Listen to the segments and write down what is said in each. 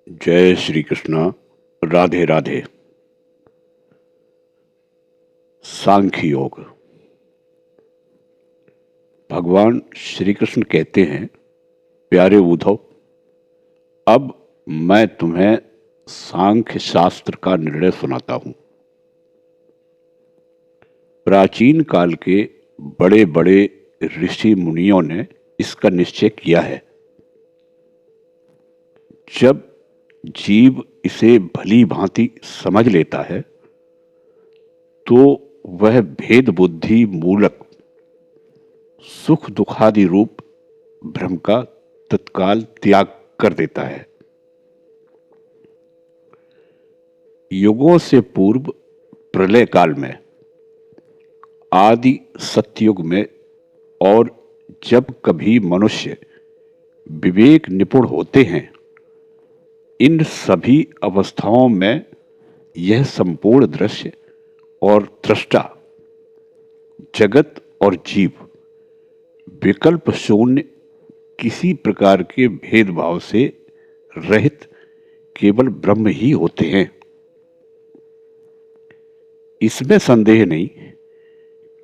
जय श्री कृष्ण। राधे राधे। सांख्य योग। भगवान श्री कृष्ण कहते हैं, प्यारे उद्धव, अब मैं तुम्हें सांख्य शास्त्र का निर्णय सुनाता हूं। प्राचीन काल के बड़े बड़े ऋषि मुनियों ने इसका निश्चय किया है। जब जीव इसे भली भांति समझ लेता है तो वह भेद बुद्धि मूलक सुख दुखादि रूप भ्रम का तत्काल त्याग कर देता है। युगों से पूर्व प्रलय काल में, आदि सतयुग में, और जब कभी मनुष्य विवेक निपुण होते हैं, इन सभी अवस्थाओं में यह संपूर्ण दृश्य और दृष्टा, जगत और जीव विकल्प शून्य, किसी प्रकार के भेदभाव से रहित केवल ब्रह्म ही होते हैं। इसमें संदेह नहीं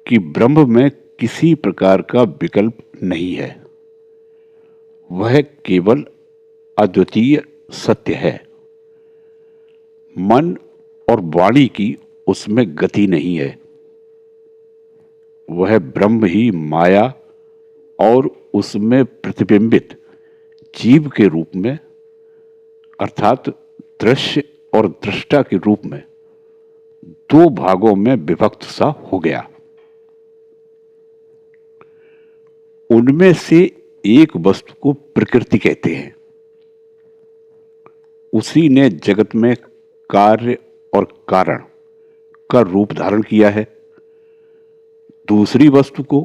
कि ब्रह्म में किसी प्रकार का विकल्प नहीं है। वह केवल अद्वितीय सत्य है। मन और वाणी की उसमें गति नहीं है। वह ब्रह्म ही माया और उसमें प्रतिबिंबित जीव के रूप में, अर्थात दृश्य और दृष्टा के रूप में, दो भागों में विभक्त सा हो गया। उनमें से एक वस्तु को प्रकृति कहते हैं। उसी ने जगत में कार्य और कारण का रूप धारण किया है। दूसरी वस्तु को,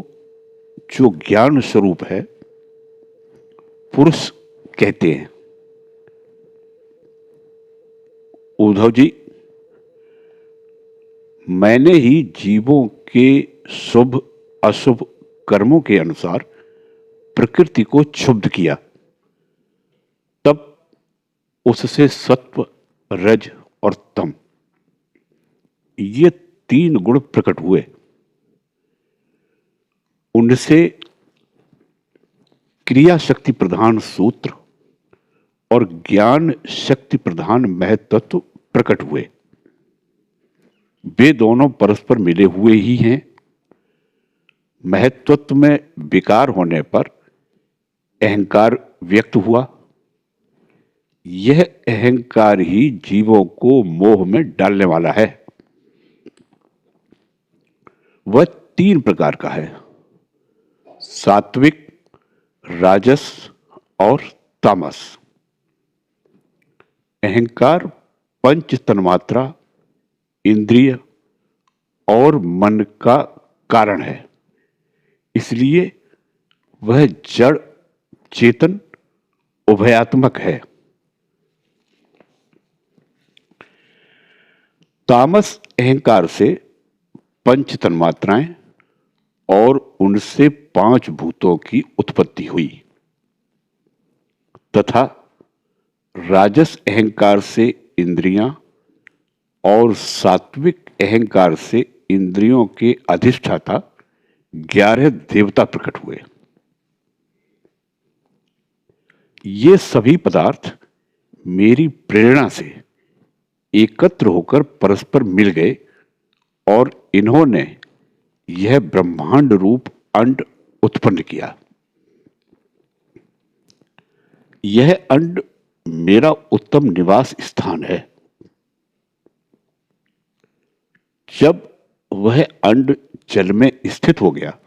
जो ज्ञान स्वरूप है, पुरुष कहते हैं। उद्धव जी, मैंने ही जीवों के शुभ अशुभ कर्मों के अनुसार प्रकृति को क्षुब्ध किया। तब उससे सत्व, रज और तम, ये तीन गुण प्रकट हुए। उनसे क्रिया शक्ति प्रधान सूत्र और ज्ञान शक्ति प्रधान महत्त्व प्रकट हुए। वे दोनों परस्पर मिले हुए ही हैं। महत्त्व में विकार होने पर अहंकार व्यक्त हुआ। यह अहंकार ही जीवों को मोह में डालने वाला है। वह तीन प्रकार का है: सात्विक, राजस और तामस। अहंकार पंच तन्मात्रा, इंद्रिय और मन का कारण है। इसलिए वह जड़ चेतन उभयात्मक है। तामस अहंकार से पंच तन्मात्राएं और उनसे पांच भूतों की उत्पत्ति हुई, तथा राजस अहंकार से इंद्रियां और सात्विक अहंकार से इंद्रियों के अधिष्ठाता 11 देवता प्रकट हुए। ये सभी पदार्थ मेरी प्रेरणा से एकत्र होकर परस्पर मिल गए और इन्होंने यह ब्रह्मांड रूप अंड उत्पन्न किया। यह अंड मेरा उत्तम निवास स्थान है। जब वह अंड जल में स्थित हो गया,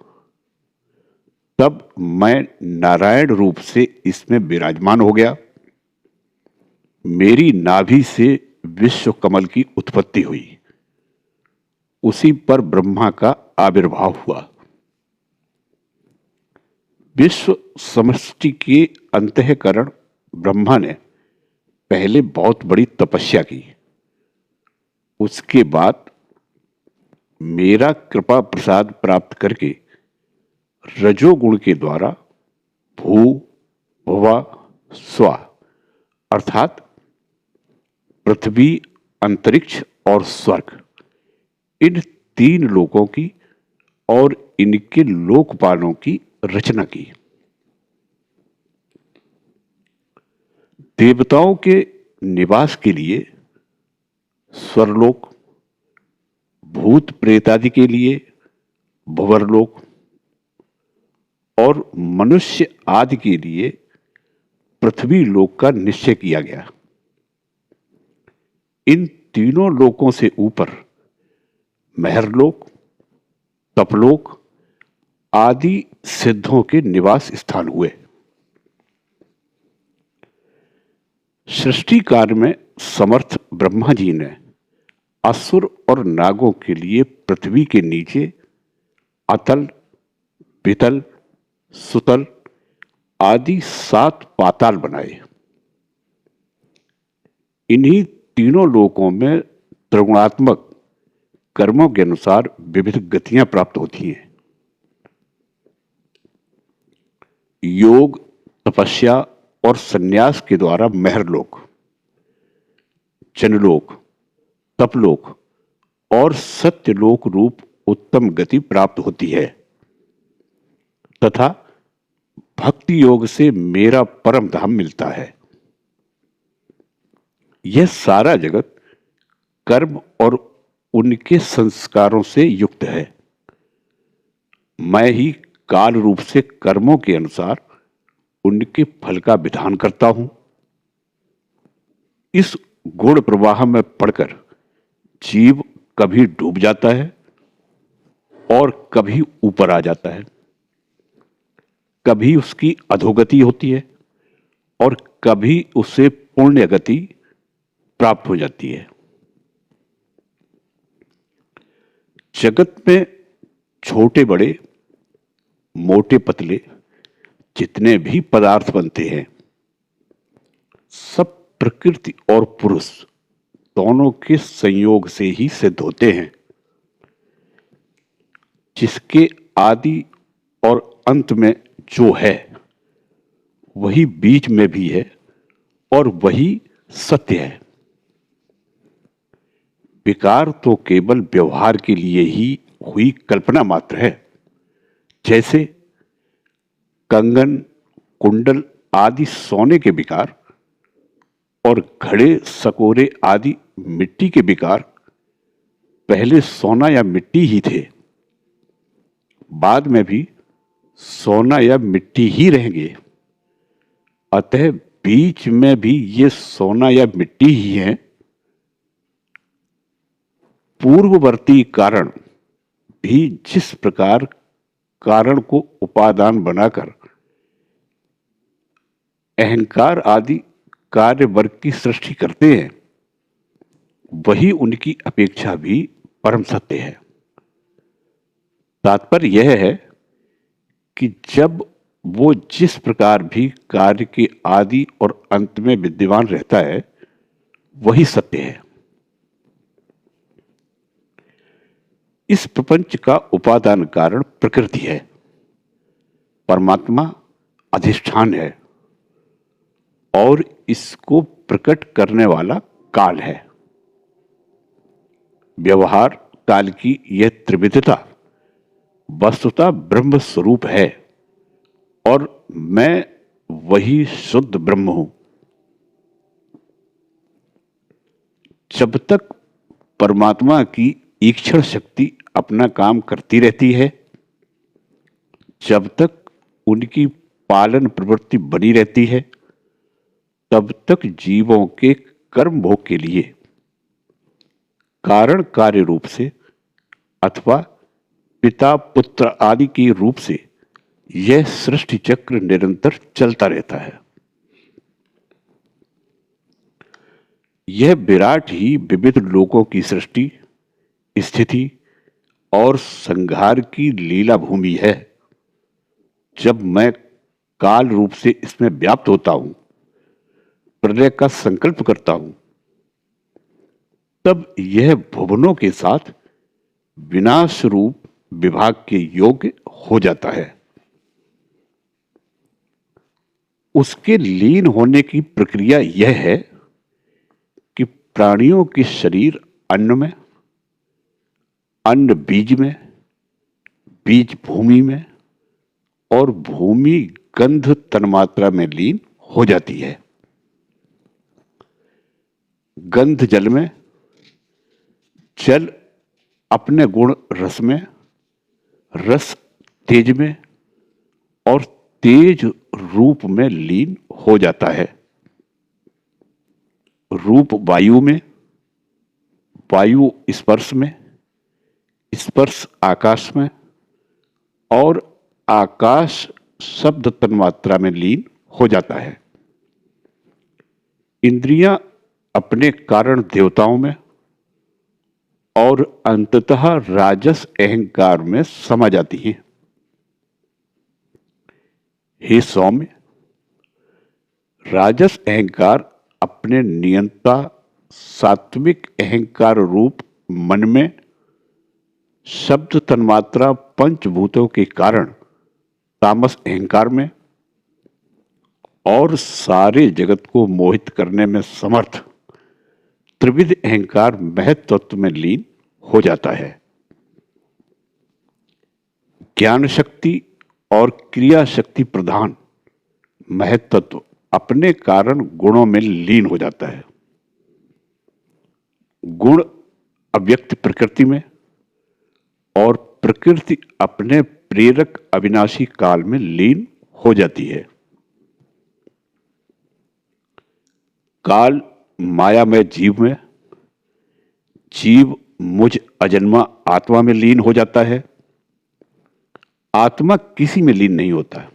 तब मैं नारायण रूप से इसमें विराजमान हो गया। मेरी नाभि से विश्व कमल की उत्पत्ति हुई। उसी पर ब्रह्मा का आविर्भाव हुआ। विश्व समष्टि के अंतःकरण ब्रह्मा ने पहले बहुत बड़ी तपस्या की। उसके बाद मेरा कृपा प्रसाद प्राप्त करके रजोगुण के द्वारा भू भुवा स्वा, अर्थात पृथ्वी, अंतरिक्ष और स्वर्ग, इन तीन लोकों की और इनके लोकपालों की रचना की। देवताओं के निवास के लिए स्वर्लोक, भूत प्रेत आदि के लिए भंवरलोक और मनुष्य आदि के लिए पृथ्वी लोक का निश्चय किया गया। इन तीनों लोकों से ऊपर महरलोक, तपलोक आदि सिद्धों के निवास स्थान हुए। सृष्टि कार्य में समर्थ ब्रह्मा जी ने असुर और नागों के लिए पृथ्वी के नीचे अतल, वितल, सुतल आदि 7 पाताल बनाए। इन्हीं तीनों लोकों में त्रिगुणात्मक कर्मों के अनुसार विविध गतियां प्राप्त होती हैं। योग, तपस्या और संन्यास के द्वारा महरलोक, जनलोक, तपलोक और सत्यलोक रूप उत्तम गति प्राप्त होती है तथा भक्ति योग से मेरा परम धाम मिलता है। यह सारा जगत कर्म और उनके संस्कारों से युक्त है। मैं ही काल रूप से कर्मों के अनुसार उनके फल का विधान करता हूं। इस गुण प्रवाह में पड़कर जीव कभी डूब जाता है और कभी ऊपर आ जाता है, कभी उसकी अधोगति होती है और कभी उसे पुण्य गति प्राप्त हो जाती है। जगत में छोटे बड़े, मोटे पतले जितने भी पदार्थ बनते हैं, सब प्रकृति और पुरुष दोनों के संयोग से ही सिद्ध होते हैं। जिसके आदि और अंत में जो है वही बीच में भी है और वही सत्य है। विकार तो केवल व्यवहार के लिए ही हुई कल्पना मात्र है। जैसे कंगन, कुंडल आदि सोने के विकार और घड़े, सकोरे आदि मिट्टी के विकार पहले सोना या मिट्टी ही थे, बाद में भी सोना या मिट्टी ही रहेंगे। अतः बीच में भी ये सोना या मिट्टी ही हैं। पूर्ववर्ती कारण भी जिस प्रकार कारण को उपादान बनाकर अहंकार आदि कार्य वर्ग की सृष्टि करते हैं, वही उनकी अपेक्षा भी परम सत्य है। तात्पर्य यह है कि जब वो जिस प्रकार भी कार्य के आदि और अंत में विद्यमान रहता है, वही सत्य है। इस प्रपंच का उपादान कारण प्रकृति है, परमात्मा अधिष्ठान है और इसको प्रकट करने वाला काल है। व्यवहार काल की यह त्रिविधता वस्तुतः ब्रह्म स्वरूप है और मैं वही शुद्ध ब्रह्म हूं। जब तक परमात्मा की ईक्षण शक्ति अपना काम करती रहती है, जब तक उनकी पालन प्रवृत्ति बनी रहती है, तब तक जीवों के कर्म भोग के लिए कारण कार्य रूप से अथवा पिता पुत्र आदि के रूप से यह सृष्टि चक्र निरंतर चलता रहता है। यह विराट ही विविध लोकों की सृष्टि, स्थिति और संहार की लीला भूमि है। जब मैं काल रूप से इसमें व्याप्त होता हूं, प्रलय का संकल्प करता हूं, तब यह भुवनों के साथ विनाश रूप विभाग के योग्य हो जाता है। उसके लीन होने की प्रक्रिया यह है कि प्राणियों के शरीर अन्न में, अन्न बीज में, बीज भूमि में और भूमि गंध तन्मात्रा में लीन हो जाती है। गंध जल में, जल अपने गुण रस में, रस तेज में और तेज रूप में लीन हो जाता है। रूप वायु में, वायु स्पर्श में, स्पर्श आकाश में और आकाश शब्द तन्मात्रा में लीन हो जाता है। इंद्रियां अपने कारण देवताओं में और अंततः राजस अहंकार में समा जाती हैं। हे सौम्य, राजस अहंकार अपने नियंता सात्विक अहंकार रूप मन में शब्द तन्मात्रा पंचभूतों के कारण तामस अहंकार में और सारे जगत को मोहित करने में समर्थ त्रिविध अहंकार महत्त्व में लीन हो जाता है। ज्ञान शक्ति और क्रिया शक्ति प्रधान महत्त्व अपने कारण गुणों में लीन हो जाता है। गुण अव्यक्त प्रकृति में और प्रकृति अपने प्रेरक अविनाशी काल में लीन हो जाती है। काल माया में जीव में, जीव मुझ अजन्मा आत्मा में लीन हो जाता है। आत्मा किसी में लीन नहीं होता,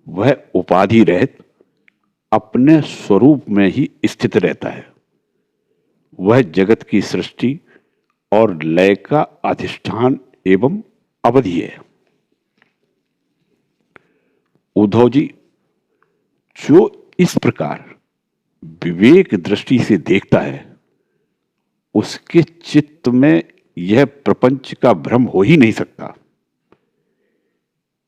वह उपाधि रहित अपने स्वरूप में ही स्थित रहता है। वह जगत की सृष्टि और लय का अधिष्ठान एवं अवधि है। उद्धव जी, जो इस प्रकार विवेक दृष्टि से देखता है, उसके चित्त में यह प्रपंच का भ्रम हो ही नहीं सकता।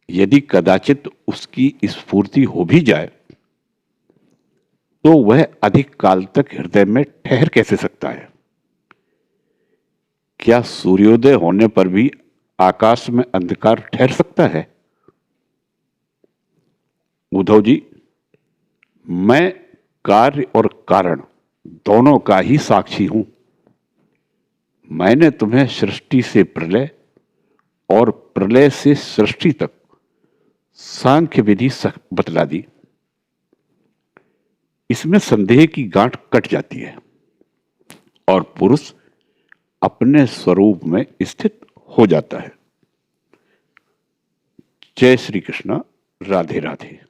यदि कदाचित उसकी स्फूर्ति हो भी जाए तो वह अधिक काल तक हृदय में ठहर कैसे सकता है? क्या सूर्योदय होने पर भी आकाश में अंधकार ठहर सकता है? उद्धव जी, मैं कार्य और कारण दोनों का ही साक्षी हूं। मैंने तुम्हें सृष्टि से प्रलय और प्रलय से सृष्टि तक सांख्य विधि बतला दी। इसमें संदेह की गांठ कट जाती है और पुरुष अपने स्वरूप में स्थित हो जाता है। जय श्री कृष्ण। राधे राधे।